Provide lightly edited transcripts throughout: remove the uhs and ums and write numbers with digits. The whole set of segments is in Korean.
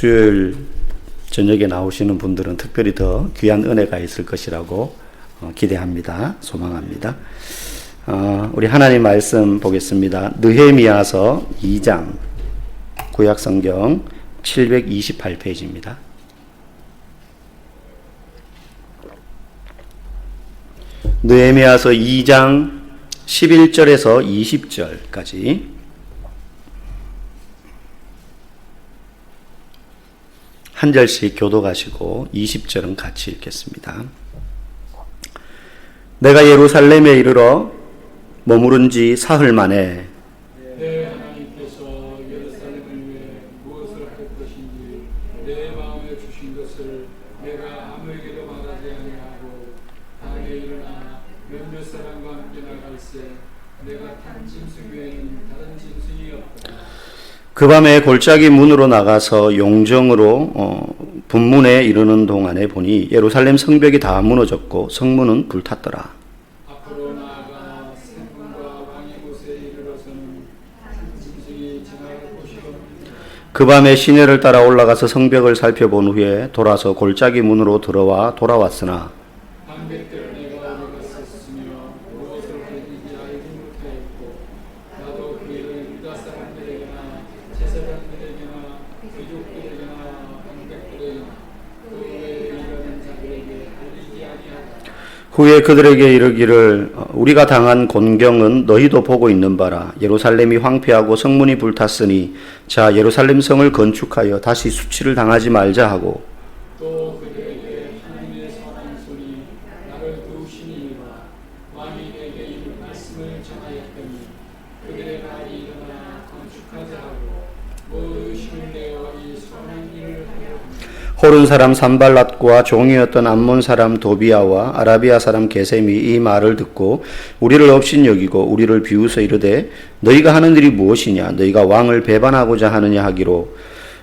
수요일 저녁에 나오시는 분들은 특별히 더 귀한 은혜가 있을 것이라고 기대합니다. 소망합니다. 우리 하나님 말씀 보겠습니다. 느헤미야서 2장 구약성경 728페이지입니다. 느헤미야서 2장 11절에서 20절까지 한 절씩 교독하시고 20절은 같이 읽겠습니다. 내가 예루살렘에 이르러 머무른 지 사흘 만에 내 하나님께서 예루살렘을 위해 무엇을 할 것인지 내 마음에 주신 것을 내가 아무에게도 말하지 아니하고 밤에 일어나 몇몇 사람과 함께 나갈새 내가 탄 짐승 외에는 다른 짐승이 없다. 그 밤에 골짜기 문으로 나가서 용정으로 분문에 이르는 동안에 보니 예루살렘 성벽이 다 무너졌고 성문은 불탔더라. 앞으로 나아가 생문과 왕의 곳에 이르러서는 한 짐승이 지나갈 곳이 없는데 그 밤에 시내를 따라 올라가서 성벽을 살펴본 후에 돌아서 골짜기 문으로 들어와 돌아왔으나 방백대로 내가 어디 갔었으며 무엇을 하는지 알지 못하였고 나도 그 일을 유다 사람들에게나 제사장들에게나 귀족들에게나 방백들에게나 그 외에 일하는 자들에게 알리지 아니하였다. 후에 그들에게 이르기를 우리가 당한 곤경은 너희도 보고 있는 바라. 예루살렘이 황폐하고 성문이 불탔으니 자 예루살렘 성을 건축하여 다시 수치를 당하지 말자 하고 또 그들에게 하나님의 선한 손이 나를 도우시니라. 왕이 내게 이 말씀을 전하였더니 그들의 말이 일어나 건축하자 하고 모두 힘을 내어 이 선한 일을 하려 합니다. 호른 사람 산발랏과 종이었던 암몬 사람 도비아와 아라비아 사람 게셈이 이 말을 듣고 우리를 업신여기고 우리를 비웃어 이르되 너희가 하는 일이 무엇이냐 너희가 왕을 배반하고자 하느냐 하기로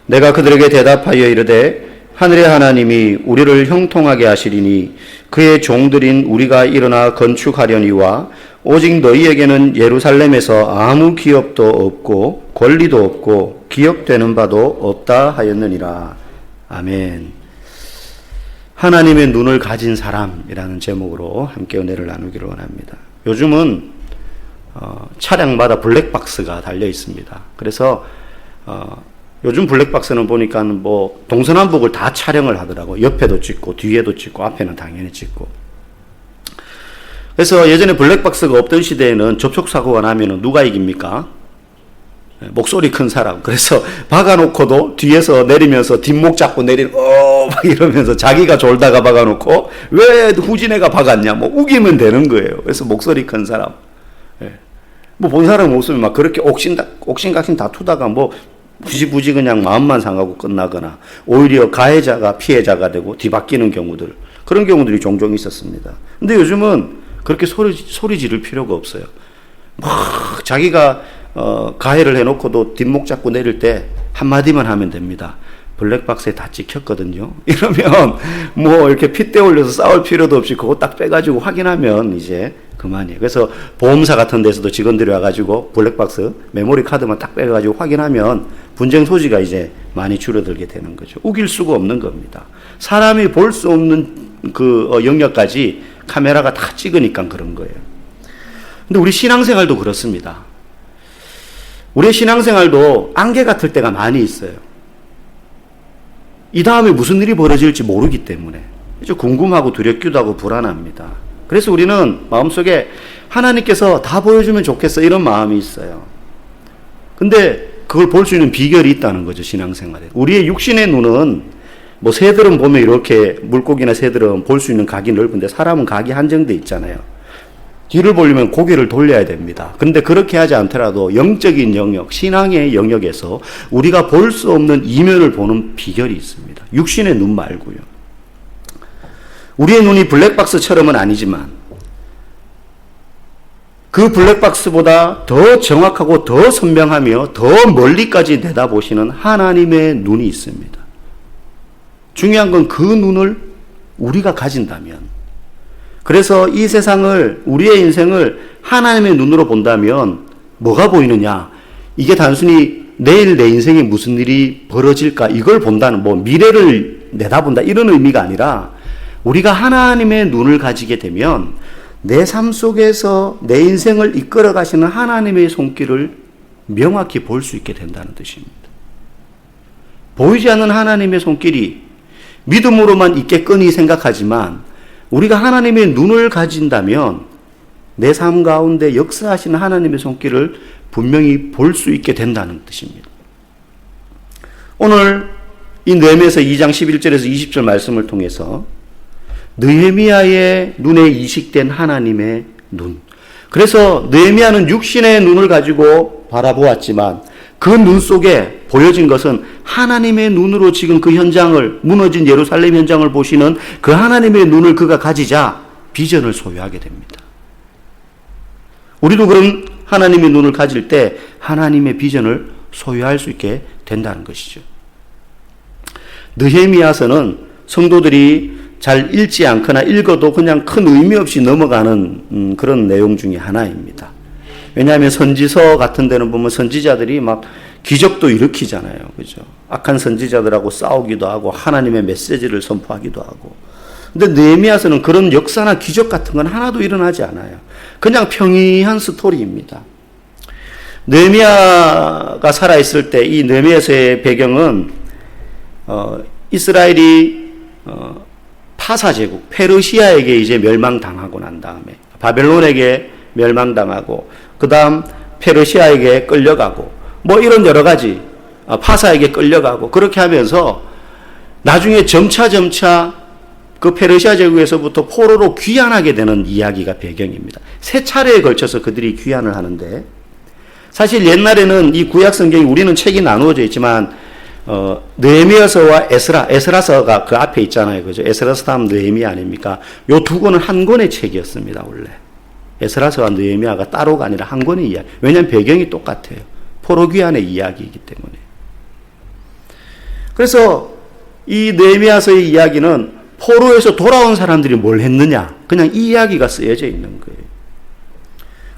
내가 그들에게 대답하여 이르되 하늘의 하나님이 우리를 형통하게 하시리니 그의 종들인 우리가 일어나 건축하려니와 오직 너희에게는 예루살렘에서 아무 기업도 없고 권리도 없고 기억되는 바도 없다 하였느니라. 아멘. 하나님의 눈을 가진 사람이라는 제목으로 함께 은혜를 나누기를 원합니다. 요즘은 차량마다 블랙박스가 달려 있습니다. 그래서 요즘 블랙박스는 보니까 뭐 동서남북을 다 촬영을 하더라고. 옆에도 찍고 뒤에도 찍고 앞에는 당연히 찍고. 그래서 예전에 블랙박스가 없던 시대에는 접촉사고가 나면은 누가 이깁니까? 목소리 큰 사람. 그래서 박아놓고도 뒤에서 내리면서 뒷목 잡고 내리는 막 이러면서 자기가 졸다가 박아놓고 왜 후진애가 박았냐 뭐 우기면 되는 거예요. 그래서 목소리 큰 사람. 뭐 본 사람 없으면 막 그렇게 옥신각신 다투다가 뭐 굳이 그냥 마음만 상하고 끝나거나 오히려 가해자가 피해자가 되고 뒤바뀌는 경우들 그런 경우들이 종종 있었습니다. 근데 요즘은 그렇게 소리 지를 필요가 없어요. 막 자기가 가해를 해놓고도 뒷목 잡고 내릴 때 한마디만 하면 됩니다. 블랙박스에 다 찍혔거든요. 이러면 뭐 이렇게 핏대 올려서 싸울 필요도 없이 그거 딱 빼가지고 확인하면 이제 그만이에요. 그래서 보험사 같은 데서도 직원들이 와가지고 블랙박스 메모리 카드만 딱 빼가지고 확인하면 분쟁 소지가 이제 많이 줄어들게 되는 거죠. 우길 수가 없는 겁니다. 사람이 볼 수 없는 그 영역까지 카메라가 다 찍으니까 그런 거예요. 근데 우리 신앙생활도 그렇습니다. 우리의 신앙생활도 안개 같을 때가 많이 있어요. 이 다음에 무슨 일이 벌어질지 모르기 때문에 궁금하고 두렵기도 하고 불안합니다. 그래서 우리는 마음속에 하나님께서 다 보여주면 좋겠어 이런 마음이 있어요. 근데 그걸 볼 수 있는 비결이 있다는 거죠. 신앙생활에. 우리의 육신의 눈은 뭐 새들은 보면 이렇게 물고기나 새들은 볼 수 있는 각이 넓은데 사람은 각이 한정돼 있잖아요. 뒤를 보려면 고개를 돌려야 됩니다. 그런데 그렇게 하지 않더라도 영적인 영역, 신앙의 영역에서 우리가 볼 수 없는 이면을 보는 비결이 있습니다. 육신의 눈 말고요. 우리의 눈이 블랙박스처럼은 아니지만 그 블랙박스보다 더 정확하고 더 선명하며 더 멀리까지 내다보시는 하나님의 눈이 있습니다. 중요한 건 그 눈을 우리가 가진다면, 그래서 이 세상을, 우리의 인생을 하나님의 눈으로 본다면 뭐가 보이느냐? 이게 단순히 내일 내 인생에 무슨 일이 벌어질까 이걸 본다는, 뭐 미래를 내다본다 이런 의미가 아니라, 우리가 하나님의 눈을 가지게 되면 내 삶 속에서 내 인생을 이끌어 가시는 하나님의 손길을 명확히 볼 수 있게 된다는 뜻입니다. 보이지 않는 하나님의 손길이 믿음으로만 있겠거니 생각하지만, 우리가 하나님의 눈을 가진다면 내 삶 가운데 역사하시는 하나님의 손길을 분명히 볼 수 있게 된다는 뜻입니다. 오늘 이 느헤미야서 2장 11절에서 20절 말씀을 통해서 느헤미야의 눈에 이식된 하나님의 눈. 그래서 느헤미야는 육신의 눈을 가지고 바라보았지만 그 눈 속에 보여진 것은 하나님의 눈으로 지금 그 현장을, 무너진 예루살렘 현장을 보시는 그 하나님의 눈을 그가 가지자 비전을 소유하게 됩니다. 우리도 그런 하나님의 눈을 가질 때 하나님의 비전을 소유할 수 있게 된다는 것이죠. 느헤미야서는 성도들이 잘 읽지 않거나 읽어도 그냥 큰 의미 없이 넘어가는 그런 내용 중에 하나입니다. 왜냐하면 선지서 같은 데는 보면 선지자들이 막 기적도 일으키잖아요. 그죠? 악한 선지자들하고 싸우기도 하고 하나님의 메시지를 선포하기도 하고. 근데 느헤미야서는 그런 역사나 기적 같은 건 하나도 일어나지 않아요. 그냥 평이한 스토리입니다. 느헤미야가 살아있을 때 이 느헤미야서의 배경은 이스라엘이 파사 제국 페르시아에게 이제 멸망당하고 난 다음에 바벨론에게 멸망당하고 그 다음 페르시아에게 끌려가고 뭐 이런 여러 가지 파사에게 끌려가고 그렇게 하면서 나중에 점차 그 페르시아 제국에서부터 포로로 귀환하게 되는 이야기가 배경입니다. 세 차례에 걸쳐서 그들이 귀환을 하는데, 사실 옛날에는 이 구약 성경이 우리는 책이 나누어져 있지만 느헤미야서와 에스라서가 그 앞에 있잖아요. 그죠? 에스라서 다음 느헤미야 아닙니까? 요 두 권은 한 권의 책이었습니다, 원래. 에스라서와 느헤미야가 따로가 아니라 한 권의 이야기. 왜냐하면 배경이 똑같아요. 포로 귀환의 이야기이기 때문에. 그래서 이 느헤미야서의 이야기는 포로에서 돌아온 사람들이 뭘 했느냐, 그냥 이 이야기가 쓰여져 있는 거예요.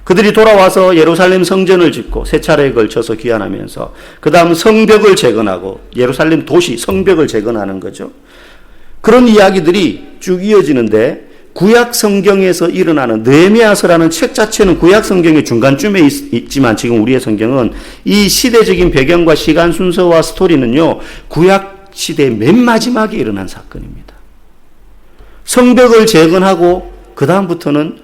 그들이 돌아와서 예루살렘 성전을 짓고 세 차례에 걸쳐서 귀환하면서 그 다음 성벽을 재건하고 예루살렘 도시 성벽을 재건하는 거죠. 그런 이야기들이 쭉 이어지는데, 구약 성경에서 일어나는 느헤미야서라는 책 자체는 구약 성경의 중간쯤에 있지만 지금 우리의 성경은 이 시대적인 배경과 시간 순서와 스토리는요, 구약 시대의 맨 마지막에 일어난 사건입니다. 성벽을 재건하고 그 다음부터는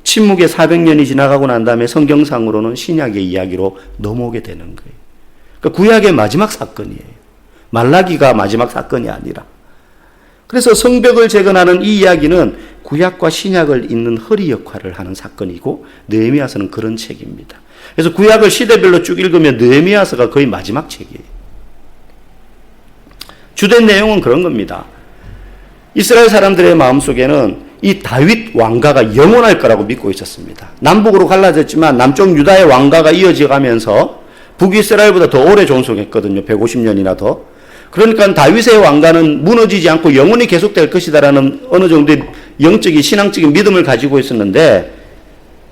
침묵의 400년이 지나가고 난 다음에 성경상으로는 신약의 이야기로 넘어오게 되는 거예요. 그러니까 구약의 마지막 사건이에요. 말라기가 마지막 사건이 아니라. 그래서 성벽을 재건하는 이 이야기는 구약과 신약을 잇는 허리 역할을 하는 사건이고, 느헤미야서는 그런 책입니다. 그래서 구약을 시대별로 쭉 읽으면 느헤미야서가 거의 마지막 책이에요. 주된 내용은 그런 겁니다. 이스라엘 사람들의 마음속에는 이 다윗 왕가가 영원할 거라고 믿고 있었습니다. 남북으로 갈라졌지만 남쪽 유다의 왕가가 이어져 가면서 북이스라엘보다 더 오래 존속했거든요. 150년이나 더. 그러니까 다윗의 왕가는 무너지지 않고 영원히 계속될 것이다라는 어느 정도의 영적인 신앙적인 믿음을 가지고 있었는데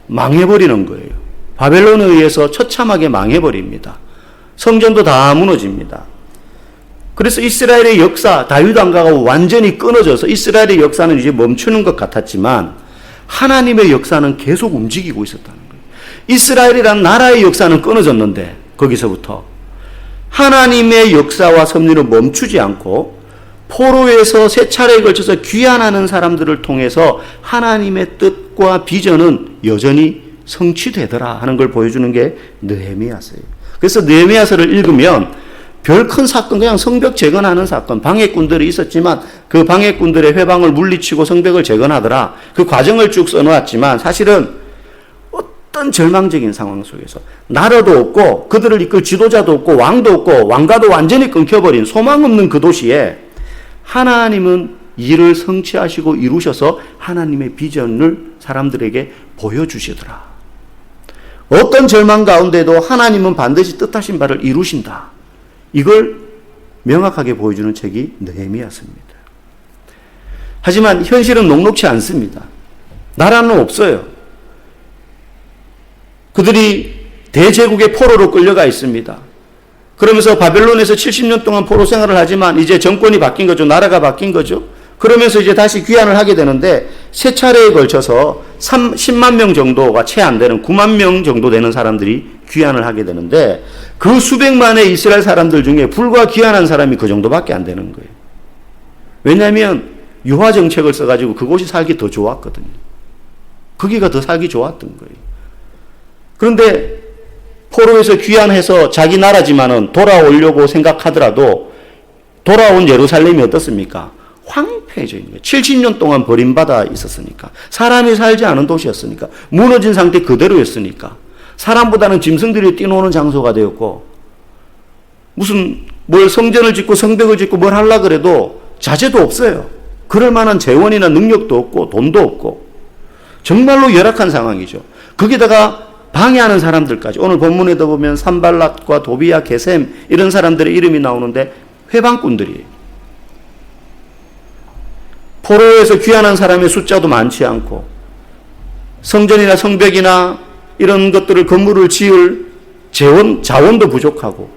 망해버리는 거예요. 바벨론에 의해서 처참하게 망해버립니다. 성전도 다 무너집니다. 그래서 이스라엘의 역사, 다윗 왕가가 완전히 끊어져서 이스라엘의 역사는 이제 멈추는 것 같았지만 하나님의 역사는 계속 움직이고 있었다는 거예요. 이스라엘이란 나라의 역사는 끊어졌는데 거기서부터 하나님의 역사와 섭리는 멈추지 않고 포로에서 세 차례에 걸쳐서 귀환하는 사람들을 통해서 하나님의 뜻과 비전은 여전히 성취되더라 하는 걸 보여주는 게 느헤미야서예요. 그래서 느헤미야서를 읽으면 별 큰 사건, 그냥 성벽 재건하는 사건, 방해꾼들이 있었지만 그 방해꾼들의 회방을 물리치고 성벽을 재건하더라. 그 과정을 쭉 써놓았지만 사실은 어떤 절망적인 상황 속에서 나라도 없고 그들을 이끌 지도자도 없고 왕도 없고 왕가도 완전히 끊겨버린 소망 없는 그 도시에 하나님은 일을 성취하시고 이루셔서 하나님의 비전을 사람들에게 보여주시더라. 어떤 절망 가운데도 하나님은 반드시 뜻하신 바를 이루신다. 이걸 명확하게 보여주는 책이 느헤미야서입니다. 하지만 현실은 녹록치 않습니다. 나라는 없어요. 그들이 대제국의 포로로 끌려가 있습니다. 그러면서 바벨론에서 70년 동안 포로 생활을 하지만 이제 정권이 바뀐 거죠. 나라가 바뀐 거죠. 그러면서 이제 다시 귀환을 하게 되는데 세 차례에 걸쳐서 10만 명 정도가 채 안 되는 9만 명 정도 되는 사람들이 귀환을 하게 되는데 그 수백만의 이스라엘 사람들 중에 불과 귀환한 사람이 그 정도밖에 안 되는 거예요. 왜냐하면 유화 정책을 써가지고 그곳이 살기 더 좋았거든요. 거기가 더 살기 좋았던 거예요. 그런데 포로에서 귀환해서 자기 나라지만은 돌아오려고 생각하더라도 돌아온 예루살렘이 어떻습니까? 황폐해져 있는 거예요. 70년 동안 버림받아 있었으니까. 사람이 살지 않은 도시였으니까. 무너진 상태 그대로였으니까. 사람보다는 짐승들이 뛰노는 장소가 되었고 무슨 뭘 성전을 짓고 성벽을 짓고 뭘 하려고 그래도 자재도 없어요. 그럴 만한 재원이나 능력도 없고 돈도 없고 정말로 열악한 상황이죠. 거기다가 방해하는 사람들까지 오늘 본문에도 보면 산발랏과 도비야, 게셈 이런 사람들의 이름이 나오는데 회방꾼들이에요. 포로에서 귀환한 사람의 숫자도 많지 않고 성전이나 성벽이나 이런 것들을 건물을 지을 자원도 부족하고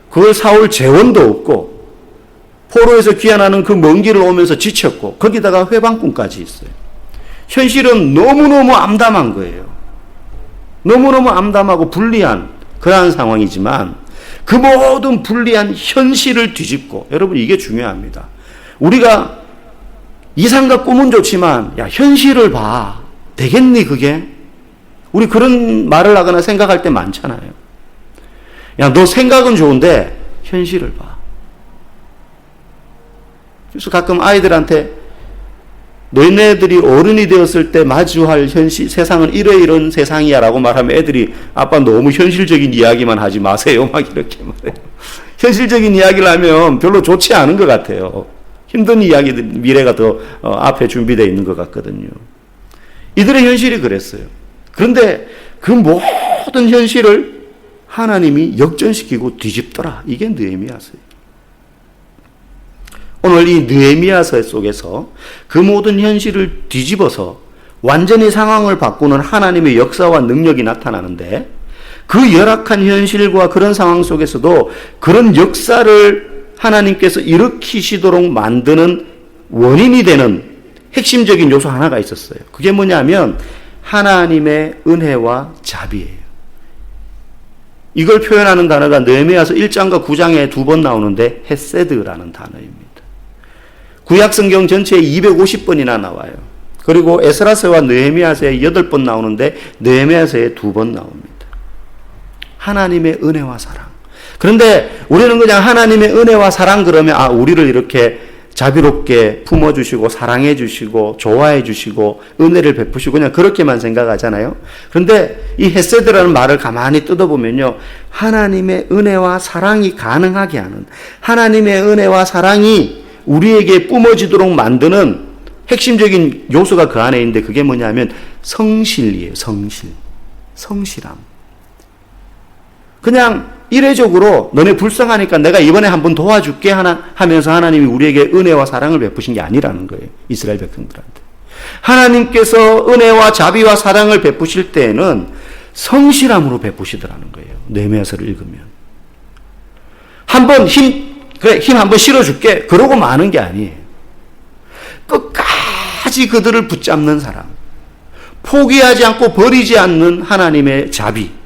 그걸 사올 재원도 없고 포로에서 귀환하는 그 먼 길을 오면서 지쳤고 거기다가 회방꾼까지 있어요. 현실은 너무너무 암담한 거예요. 너무너무 암담하고 불리한 그러한 상황이지만 그 모든 불리한 현실을 뒤집고 여러분 이게 중요합니다. 우리가 이상과 꿈은 좋지만 야 현실을 봐. 되겠니 그게? 우리 그런 말을 하거나 생각할 때 많잖아요. 야 너 생각은 좋은데 현실을 봐. 그래서 가끔 아이들한테 너희네들이 어른이 되었을 때 마주할 현실, 세상은 이런 세상이야 라고 말하면 애들이 아빠 너무 현실적인 이야기만 하지 마세요 막 이렇게 말해요. 현실적인 이야기를 하면 별로 좋지 않은 것 같아요. 힘든 이야기들, 미래가 더 앞에 준비되어 있는 것 같거든요. 이들의 현실이 그랬어요. 그런데 그 모든 현실을 하나님이 역전시키고 뒤집더라. 이게 느헤미야서예요. 오늘 이 느헤미야서 속에서 그 모든 현실을 뒤집어서 완전히 상황을 바꾸는 하나님의 역사와 능력이 나타나는데 그 열악한 현실과 그런 상황 속에서도 그런 역사를 하나님께서 일으키시도록 만드는 원인이 되는 핵심적인 요소 하나가 있었어요. 그게 뭐냐면 하나님의 은혜와 자비예요. 이걸 표현하는 단어가 느헤미야서 1장과 9장에 2번 나오는데 헤세드라는 단어입니다. 구약 성경 전체에 250번이나 나와요. 그리고 에스라서와 느헤미야서에 8번 나오는데 느헤미야서에 2번 나옵니다. 하나님의 은혜와 사랑. 그런데 우리는 그냥 하나님의 은혜와 사랑 그러면 우리를 이렇게 자비롭게 품어주시고 사랑해주시고 좋아해주시고 은혜를 베푸시고 그냥 그렇게만 생각하잖아요. 그런데 이 헤세드라는 말을 가만히 뜯어보면요. 하나님의 은혜와 사랑이 가능하게 하는 하나님의 은혜와 사랑이 우리에게 뿜어지도록 만드는 핵심적인 요소가 그 안에 있는데 그게 뭐냐면 성실이에요. 성실함. 그냥 이례적으로 너네 불쌍하니까 내가 이번에 한번 도와줄게 하면서 하나님이 우리에게 은혜와 사랑을 베푸신 게 아니라는 거예요. 이스라엘 백성들한테. 하나님께서 은혜와 자비와 사랑을 베푸실 때에는 성실함으로 베푸시더라는 거예요. 느헤미야서를 읽으면. 한번 힘 한번 실어줄게. 그러고 마는 게 아니에요. 끝까지 그들을 붙잡는 사람. 포기하지 않고 버리지 않는 하나님의 자비.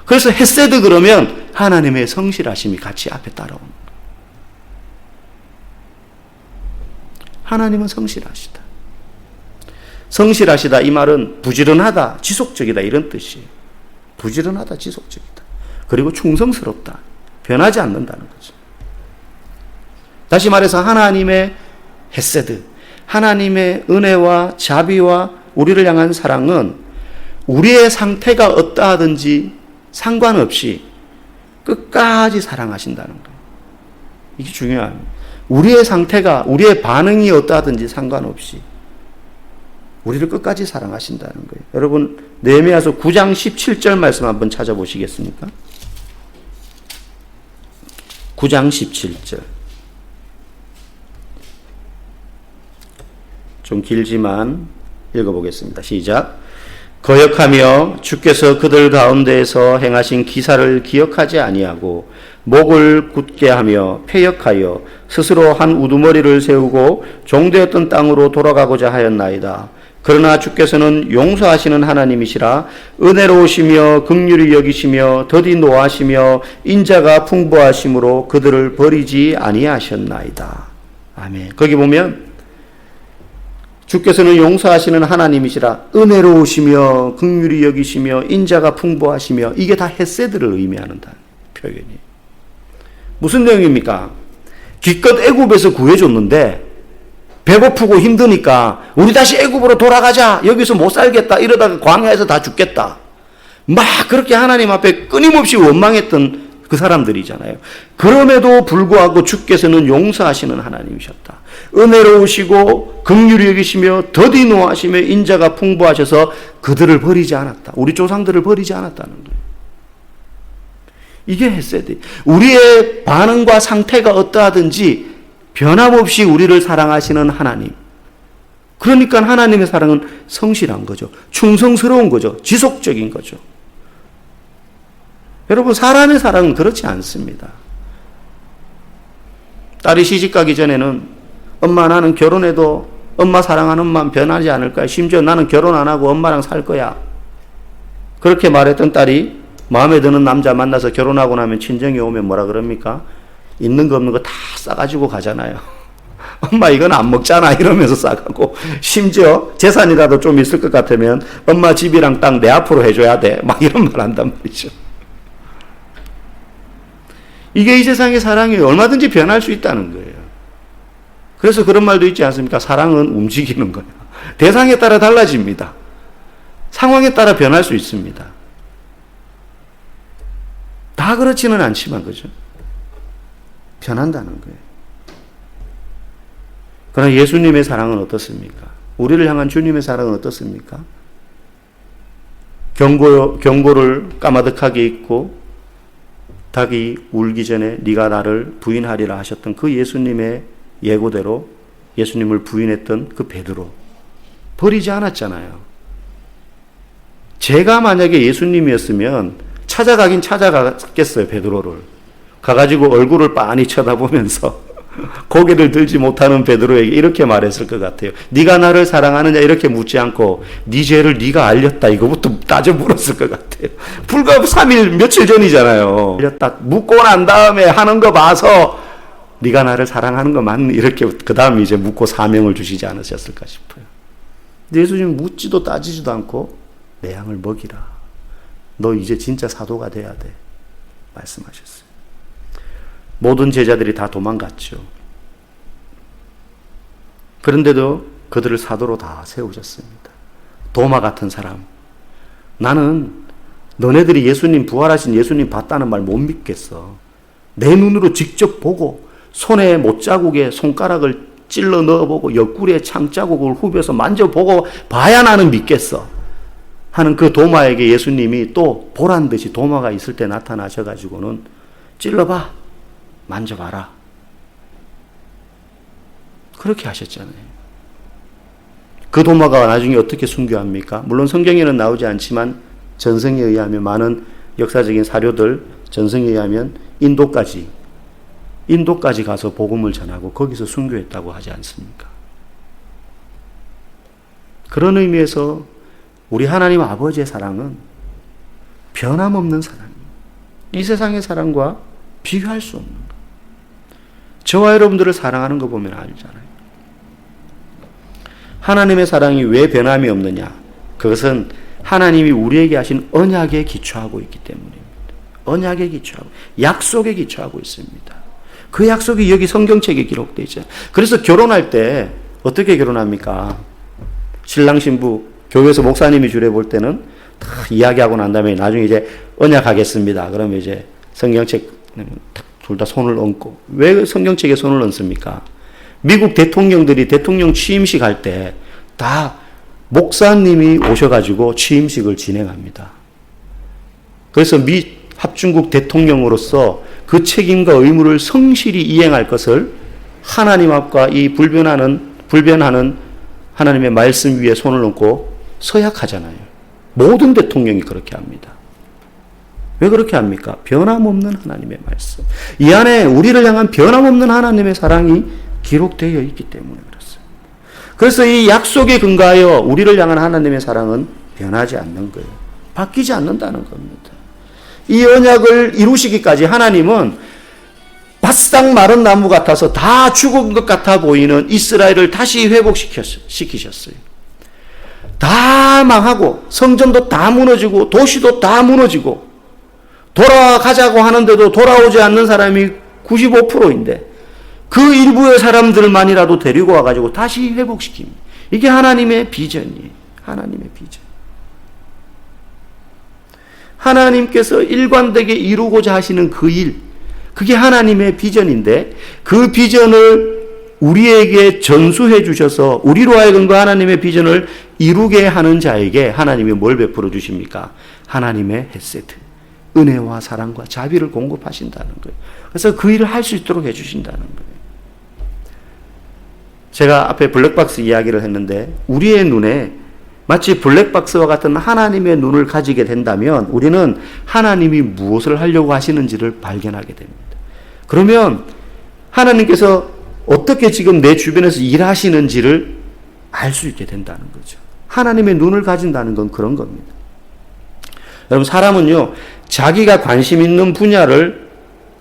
그래서 헤세드 그러면 하나님의 성실하심이 같이 앞에 따라오는 거예요. 하나님은 성실하시다. 성실하시다 이 말은 부지런하다, 지속적이다 이런 뜻이에요. 부지런하다, 지속적이다. 그리고 충성스럽다. 변하지 않는다는 거죠. 다시 말해서 하나님의 헤세드, 하나님의 은혜와 자비와 우리를 향한 사랑은 우리의 상태가 어떠하든지 상관없이 끝까지 사랑하신다는 거예요. 이게 중요합니다. 우리의 상태가, 우리의 반응이 어떠하든지 상관없이 우리를 끝까지 사랑하신다는 거예요. 여러분, 느헤미야서 9장 17절 말씀 한번 찾아보시겠습니까? 9장 17절. 좀 길지만 읽어보겠습니다. 시작. 거역하며 주께서 그들 가운데에서 행하신 기사를 기억하지 아니하고 목을 굳게 하며 패역하여 스스로 한 우두머리를 세우고 종되었던 땅으로 돌아가고자 하였나이다. 그러나 주께서는 용서하시는 하나님이시라 은혜로우시며 긍휼히 여기시며 더디 노하시며 인자가 풍부하심으로 그들을 버리지 아니하셨나이다. 아멘. 거기 보면 주께서는 용서하시는 하나님이시라 은혜로우시며 긍휼히 여기시며 인자가 풍부하시며 이게 다 헤세드를 의미하는 표현이. 무슨 내용입니까? 기껏 애굽에서 구해줬는데 배고프고 힘드니까 우리 다시 애굽으로 돌아가자. 여기서 못 살겠다. 이러다가 광야에서 다 죽겠다. 막 그렇게 하나님 앞에 끊임없이 원망했던 그 사람들이잖아요. 그럼에도 불구하고 주께서는 용서하시는 하나님이셨다. 은혜로우시고 긍휼히 여기시며 더디 노하시며 인자가 풍부하셔서 그들을 버리지 않았다. 우리 조상들을 버리지 않았다는 거예요. 이게 헤세드. 우리의 반응과 상태가 어떠하든지 변함없이 우리를 사랑하시는 하나님. 그러니까 하나님의 사랑은 성실한 거죠. 충성스러운 거죠. 지속적인 거죠. 여러분, 사람의 사랑은 그렇지 않습니다. 딸이 시집가기 전에는 엄마 나는 결혼해도 엄마 사랑하는 엄마는 변하지 않을 거야. 심지어 나는 결혼 안 하고 엄마랑 살 거야. 그렇게 말했던 딸이 마음에 드는 남자 만나서 결혼하고 나면 친정에 오면 뭐라 그럽니까? 있는 거 없는 거 다 싸가지고 가잖아요. 엄마 이건 안 먹잖아 이러면서 싸가고, 심지어 재산이라도 좀 있을 것 같으면 엄마 집이랑 땅 내 앞으로 해줘야 돼. 막 이런 말 한단 말이죠. 이게 이 세상의 사랑이에요. 얼마든지 변할 수 있다는 거예요. 그래서 그런 말도 있지 않습니까? 사랑은 움직이는 거예요. 대상에 따라 달라집니다. 상황에 따라 변할 수 있습니다. 다 그렇지는 않지만, 그죠? 변한다는 거예요. 그러나 예수님의 사랑은 어떻습니까? 우리를 향한 주님의 사랑은 어떻습니까? 경고를 까마득하게 잊고 닭이 울기 전에 네가 나를 부인하리라 하셨던 그 예수님의 예고대로 예수님을 부인했던 그 베드로 버리지 않았잖아요. 제가 만약에 예수님이었으면 찾아가긴 찾아갔겠어요. 베드로를 가가지고 얼굴을 빤히 쳐다보면서 고개를 들지 못하는 베드로에게 이렇게 말했을 것 같아요. 네가 나를 사랑하느냐 이렇게 묻지 않고 네 죄를 네가 알렸다 이거부터 따져 물었을 것 같아요. 불과 3일 며칠 전이잖아요. 알렸다 묻고 난 다음에 하는 거 봐서 네가 나를 사랑하는 거 맞니? 이렇게 그 다음에 이제 묻고 사명을 주시지 않으셨을까 싶어요. 근데 예수님은 묻지도 따지지도 않고 내 양을 먹이라. 너 이제 진짜 사도가 돼야 돼. 말씀하셨어요. 모든 제자들이 다 도망갔죠. 그런데도 그들을 사도로 다 세우셨습니다. 도마 같은 사람. 나는 너네들이 예수님 부활하신 예수님 봤다는 말 못 믿겠어. 내 눈으로 직접 보고 손에 못자국에 손가락을 찔러 넣어보고 옆구리에 창자국을 후벼서 만져보고 봐야 나는 믿겠어 하는 그 도마에게 예수님이 또 보란듯이 도마가 있을 때 나타나셔가지고는 찔러봐, 만져봐라, 그렇게 하셨잖아요. 그 도마가 나중에 어떻게 순교합니까? 물론 성경에는 나오지 않지만 전승에 의하면, 많은 역사적인 사료들 전승에 의하면 인도까지 가서 복음을 전하고 거기서 순교했다고 하지 않습니까? 그런 의미에서 우리 하나님 아버지의 사랑은 변함없는 사랑이에요. 이 세상의 사랑과 비교할 수 없는 거예요. 저와 여러분들을 사랑하는 거 보면 알잖아요. 하나님의 사랑이 왜 변함이 없느냐? 그것은 하나님이 우리에게 하신 언약에 기초하고 있기 때문입니다. 언약에 기초하고, 약속에 기초하고 있습니다. 그 약속이 여기 성경책에 기록되어 있잖아요. 그래서 결혼할 때 어떻게 결혼합니까? 신랑 신부 교회에서 목사님이 주례 볼 때는 다 이야기하고 난 다음에 나중에 이제 언약하겠습니다. 그러면 이제 성경책 둘 다 손을 얹고. 왜 성경책에 손을 얹습니까? 미국 대통령들이 대통령 취임식 할 때 다 목사님이 오셔가지고 취임식을 진행합니다. 그래서 미 합중국 대통령으로서 그 책임과 의무를 성실히 이행할 것을 하나님 앞과 이 불변하는 하나님의 말씀 위에 손을 얹고 서약하잖아요. 모든 대통령이 그렇게 합니다. 왜 그렇게 합니까? 변함없는 하나님의 말씀. 이 안에 우리를 향한 변함없는 하나님의 사랑이 기록되어 있기 때문에 그렇습니다. 그래서 이 약속에 근거하여 우리를 향한 하나님의 사랑은 변하지 않는 거예요. 바뀌지 않는다는 겁니다. 이 언약을 이루시기까지 하나님은 바싹 마른 나무 같아서 다 죽은 것 같아 보이는 이스라엘을 다시 회복시키셨어요. 다 망하고 성전도 다 무너지고 도시도 다 무너지고 돌아가자고 하는데도 돌아오지 않는 사람이 95%인데 그 일부의 사람들만이라도 데리고 와가지고 다시 회복시킵니다. 이게 하나님의 비전이에요. 하나님의 비전. 하나님께서 일관되게 이루고자 하시는 그 일, 그게 하나님의 비전인데 그 비전을 우리에게 전수해 주셔서 우리로 하여금 그 하나님의 비전을 이루게 하는 자에게 하나님이 뭘 베풀어 주십니까? 하나님의 헤세드, 은혜와 사랑과 자비를 공급하신다는 거예요. 그래서 그 일을 할 수 있도록 해주신다는 거예요. 제가 앞에 블랙박스 이야기를 했는데 우리의 눈에 마치 블랙박스와 같은 하나님의 눈을 가지게 된다면 우리는 하나님이 무엇을 하려고 하시는지를 발견하게 됩니다. 그러면 하나님께서 어떻게 지금 내 주변에서 일하시는지를 알 수 있게 된다는 거죠. 하나님의 눈을 가진다는 건 그런 겁니다. 여러분, 사람은요, 자기가 관심 있는 분야를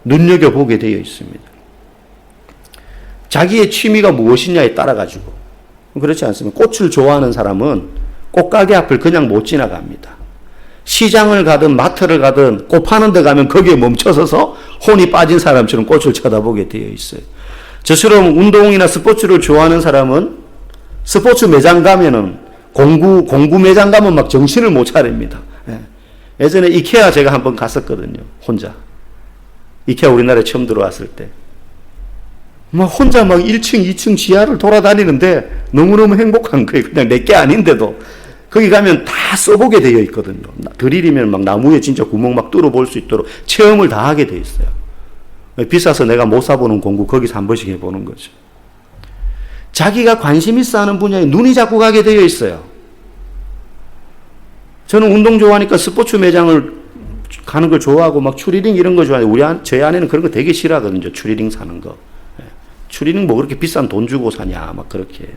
눈여겨보게 되어 있습니다. 자기의 취미가 무엇이냐에 따라가지고. 그렇지 않습니까? 꽃을 좋아하는 사람은 꽃가게 앞을 그냥 못 지나갑니다. 시장을 가든 마트를 가든 꽃 파는 데 가면 거기에 멈춰서서 혼이 빠진 사람처럼 꽃을 쳐다보게 되어 있어요. 저처럼 운동이나 스포츠를 좋아하는 사람은 스포츠 매장 가면은 공구 매장 가면 막 정신을 못 차립니다. 예전에 이케아 제가 한번 갔었거든요. 혼자. 이케아 우리나라에 처음 들어왔을 때. 막 혼자 막 1층, 2층 지하를 돌아다니는데 너무너무 행복한 거예요. 그냥 내게 아닌데도. 거기 가면 다 써보게 되어 있거든요. 드릴이면 막 나무에 진짜 구멍 막 뚫어볼 수 있도록 체험을 다 하게 되어 있어요. 비싸서 내가 못 사보는 공부 거기서 한 번씩 해보는 거죠. 자기가 관심 있어 하는 분야에 눈이 자꾸 가게 되어 있어요. 저는 운동 좋아하니까 스포츠 매장을 가는 걸 좋아하고 막 추리닝 이런 거 좋아해요. 저희 아내는 그런 거 되게 싫어하거든요. 추리닝 사는 거. 추리닝 뭐 그렇게 비싼 돈 주고 사냐 막 그렇게.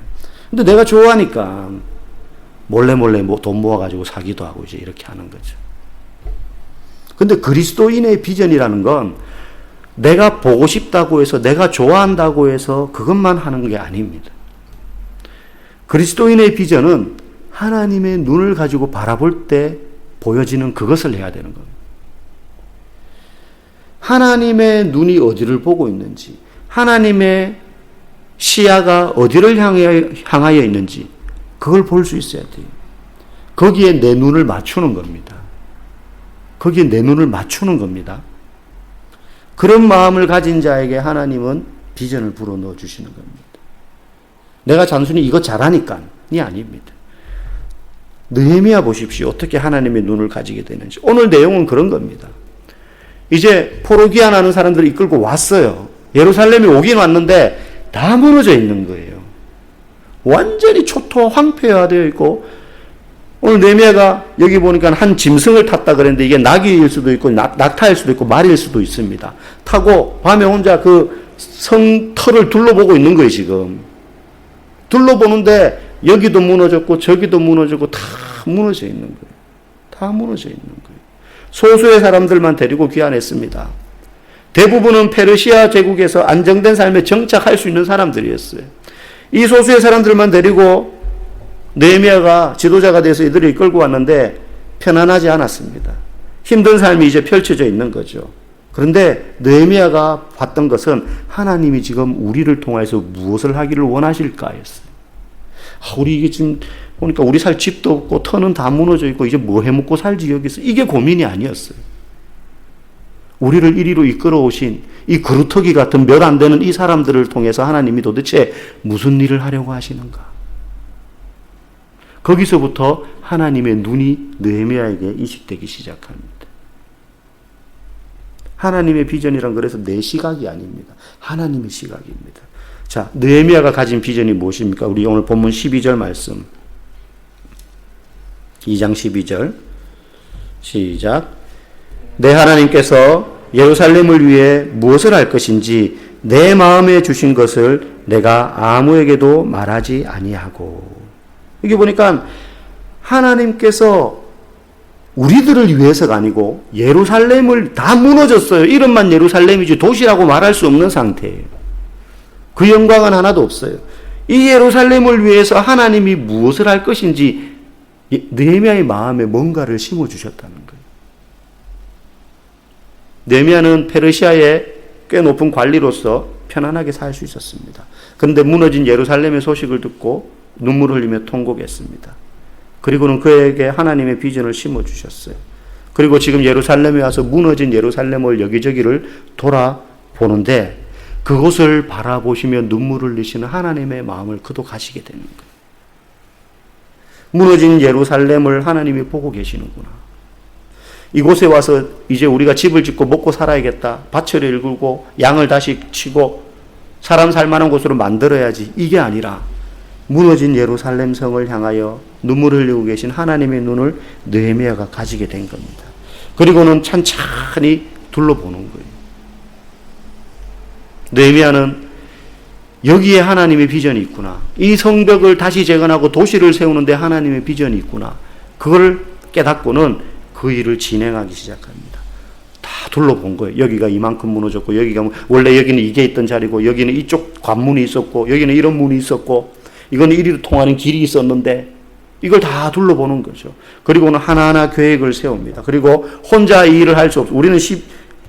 근데 내가 좋아하니까 몰래 뭐 돈 모아가지고 사기도 하고 이제 이렇게 하는 거죠. 근데 그리스도인의 비전이라는 건 내가 보고 싶다고 해서 내가 좋아한다고 해서 그것만 하는 게 아닙니다. 그리스도인의 비전은 하나님의 눈을 가지고 바라볼 때 보여지는 그것을 해야 되는 겁니다. 하나님의 눈이 어디를 보고 있는지, 하나님의 시야가 어디를 향하여 있는지 그걸 볼 수 있어야 돼요. 거기에 내 눈을 맞추는 겁니다. 거기에 내 눈을 맞추는 겁니다. 그런 마음을 가진 자에게 하나님은 비전을 불어넣어 주시는 겁니다. 내가 단순히 이거 잘하니까이 아닙니다. 느헤미야 보십시오. 어떻게 하나님의 눈을 가지게 되는지. 오늘 내용은 그런 겁니다. 이제 포로기한하는 사람들을 이끌고 왔어요. 예루살렘에 오긴 왔는데 다 무너져 있는 거예요. 완전히 초토 황폐화되어 있고, 오늘 느헤미야가 여기 보니까 한 짐승을 탔다 그랬는데 이게 나귀일 수도 있고 낙타일 수도 있고 말일 수도 있습니다. 타고 밤에 혼자 그 성터를 둘러보고 있는 거예요. 지금 둘러보는데 여기도 무너졌고 저기도 무너졌고 다 무너져 있는 거예요. 다 무너져 있는 거예요. 소수의 사람들만 데리고 귀환했습니다. 대부분은 페르시아 제국에서 안정된 삶에 정착할 수 있는 사람들이었어요. 이 소수의 사람들만 데리고 느헤미야가 지도자가 돼서 이들을 이끌고 왔는데 편안하지 않았습니다. 힘든 삶이 이제 펼쳐져 있는 거죠. 그런데 느헤미야가 봤던 것은 하나님이 지금 우리를 통해서 무엇을 하기를 원하실까였어요. 우리 이게 지금 보니까 우리 살 집도 없고 터는 다 무너져 있고 이제 뭐 해먹고 살지 여기서. 이게 고민이 아니었어요. 우리를 이리로 이끌어 오신 이 그루터기 같은 몇 안 되는 이 사람들을 통해서 하나님이 도대체 무슨 일을 하려고 하시는가. 거기서부터 하나님의 눈이 느헤미야에게 인식되기 시작합니다. 하나님의 비전이란 그래서 내 시각이 아닙니다. 하나님의 시각입니다. 자, 느헤미야가 가진 비전이 무엇입니까? 우리 오늘 본문 12절 말씀. 2장 12절. 시작. 내 하나님께서 예루살렘을 위해 무엇을 할 것인지 내 마음에 주신 것을 내가 아무에게도 말하지 아니하고. 여기 보니까 하나님께서 우리들을 위해서가 아니고 예루살렘을 다 무너졌어요. 이름만 예루살렘이지 도시라고 말할 수 없는 상태예요. 그 영광은 하나도 없어요. 이 예루살렘을 위해서 하나님이 무엇을 할 것인지 느헤미야의 마음에 뭔가를 심어주셨다는 거예요. 느헤미야는 페르시아의 꽤 높은 관리로서 편안하게 살 수 있었습니다. 그런데 무너진 예루살렘의 소식을 듣고 눈물을 흘리며 통곡했습니다. 그리고는 그에게 하나님의 비전을 심어주셨어요. 그리고 지금 예루살렘에 와서 무너진 예루살렘을 여기저기를 돌아보는데 그곳을 바라보시며 눈물을 흘리시는 하나님의 마음을 그도 가시게 되는 거예요. 무너진 예루살렘을 하나님이 보고 계시는구나. 이곳에 와서 이제 우리가 집을 짓고 먹고 살아야겠다. 밭을 일구고 양을 다시 치고 사람 살 만한 곳으로 만들어야지. 이게 아니라 무너진 예루살렘 성을 향하여 눈물을 흘리고 계신 하나님의 눈을 느헤미야가 가지게 된 겁니다. 그리고는 찬찬히 둘러보는 거예요. 느헤미야는 여기에 하나님의 비전이 있구나. 이 성벽을 다시 재건하고 도시를 세우는데 하나님의 비전이 있구나. 그걸 깨닫고는 그 일을 진행하기 시작합니다. 다 둘러본 거예요. 여기가 이만큼 무너졌고 여기가 원래 여기는 이게 있던 자리고 여기는 이쪽 관문이 있었고 여기는 이런 문이 있었고 이거는 이리로 통하는 길이 있었는데 이걸 다 둘러보는 거죠. 그리고는 하나하나 계획을 세웁니다. 그리고 혼자 이 일을 할 수 없어. 우리는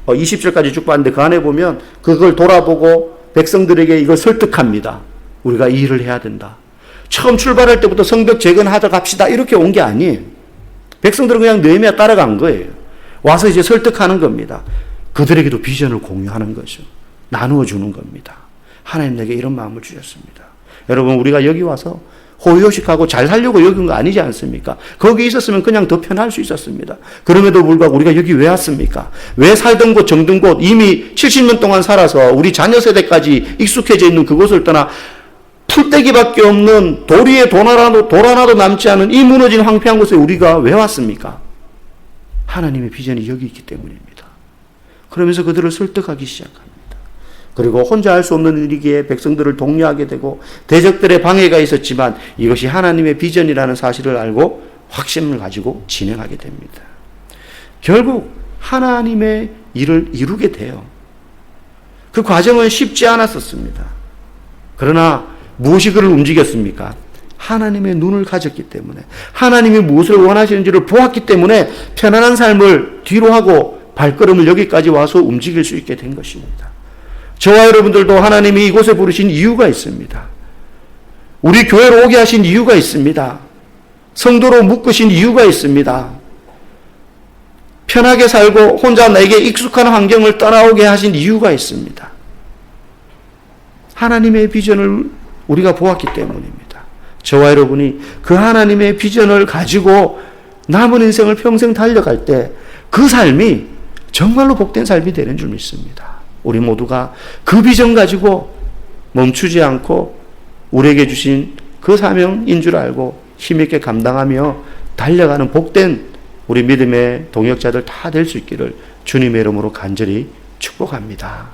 20절까지 쭉 봤는데 그 안에 보면 그걸 돌아보고 백성들에게 이걸 설득합니다. 우리가 이 일을 해야 된다. 처음 출발할 때부터 성벽 재건하자 갑시다 이렇게 온 게 아니에요. 백성들은 그냥 느헤미야 따라간 거예요. 와서 이제 설득하는 겁니다. 그들에게도 비전을 공유하는 거죠. 나누어 주는 겁니다. 하나님 내게 이런 마음을 주셨습니다. 여러분 우리가 여기 와서 호의호식하고 잘 살려고 여기 온 거 아니지 않습니까? 거기 있었으면 그냥 더 편할 수 있었습니다. 그럼에도 불구하고 우리가 여기 왜 왔습니까? 왜 살던 곳 정든 곳 이미 70년 동안 살아서 우리 자녀 세대까지 익숙해져 있는 그곳을 떠나 풀떼기밖에 없는 돌 위에 돌 하나도 남지 않은 이 무너진 황폐한 곳에 우리가 왜 왔습니까? 하나님의 비전이 여기 있기 때문입니다. 그러면서 그들을 설득하기 시작합니다. 그리고 혼자 할 수 없는 일이기에 백성들을 독려하게 되고 대적들의 방해가 있었지만 이것이 하나님의 비전이라는 사실을 알고 확신을 가지고 진행하게 됩니다. 결국 하나님의 일을 이루게 돼요. 그 과정은 쉽지 않았었습니다. 그러나 무엇이 그를 움직였습니까? 하나님의 눈을 가졌기 때문에 하나님이 무엇을 원하시는지를 보았기 때문에 편안한 삶을 뒤로 하고 발걸음을 여기까지 와서 움직일 수 있게 된 것입니다. 저와 여러분들도 하나님이 이곳에 부르신 이유가 있습니다. 우리 교회로 오게 하신 이유가 있습니다. 성도로 묶으신 이유가 있습니다. 편하게 살고 혼자 내게 익숙한 환경을 떠나오게 하신 이유가 있습니다. 하나님의 비전을 우리가 보았기 때문입니다. 저와 여러분이 그 하나님의 비전을 가지고 남은 인생을 평생 달려갈 때 그 삶이 정말로 복된 삶이 되는 줄 믿습니다. 우리 모두가 그 비전 가지고 멈추지 않고 우리에게 주신 그 사명인 줄 알고 힘있게 감당하며 달려가는 복된 우리 믿음의 동역자들 다 될 수 있기를 주님의 이름으로 간절히 축복합니다.